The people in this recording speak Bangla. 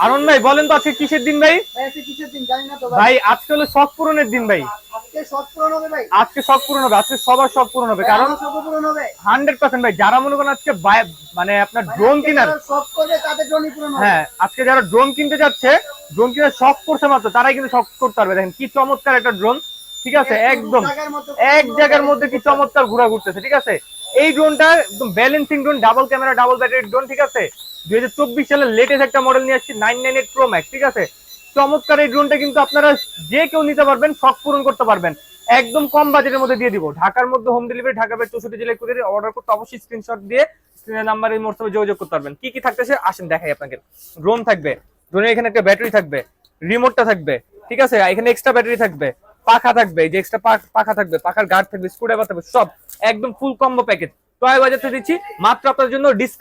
আরন ভাই বলেন তো আজকে কিসের দিন ভাই? ভাই আজকে হলো শখ পূরণের দিন ভাই। আজকে শখ পূরণ হবে, আজকে সবার শখ পূরণ হবে, কারণ 100% ভাই যারা মনে করেন আজকে মানে আপনার ড্রোন কিনার, হ্যাঁ আজকে যারা ড্রোন কিনতে যাচ্ছে, ড্রোন কিনার শখ করছে মাত্র, তারাই কিন্তু শখ করতে পারবে। দেখেন কি চমৎকার একটা ড্রোন, ঠিক আছে, একদম এক জায়গার মধ্যে কি চমৎকার ঘোরা ঘুরতেছে, ঠিক আছে। এই ড্রোনটা একদম balancing drone, double camera double battery drone, ঠিক আছে। 2024 সালের লেটেস্ট একটা মডেল নিয়ে আসছি 998 প্রো ম্যাক্স, ঠিক আছে। চমৎকার এই ড্রোনটা কিন্তু আপনারা যে কেউ নিতে পারবেন, শখ পূরণ করতে পারবেন, একদম কম বাজেটের মধ্যে দিয়ে দিব। ঢাকার মধ্যে হোম ডেলিভারি, ঢাকা 64 জেলায় করে অর্ডার করতে অবশ্যই স্ক্রিনশট দিয়ে স্ক্রিনের নাম্বারে মোটসবে যোগাযোগ করতে পারবেন। কি কি থাকতেছে আসেন দেখাই আপনাকে। ড্রোন থাকবে, ড্রোনের এখানে একটা ব্যাটারি থাকবে, রিমোটটা থাকবে, ঠিক আছে, এখানে এক্সট্রা ব্যাটারি থাকবে, পাখা থাকবে, যে এক্সট্রা পাখা থাকবে, পাখার গার্ড থাকবে, স্ক্রুড্রাইভার থাকবে, সব একদম ফুল কম্বো প্যাকেজ। টয় বাজারতে দিচ্ছি মাত্র আপনার জন্য ডিসকাউন্ট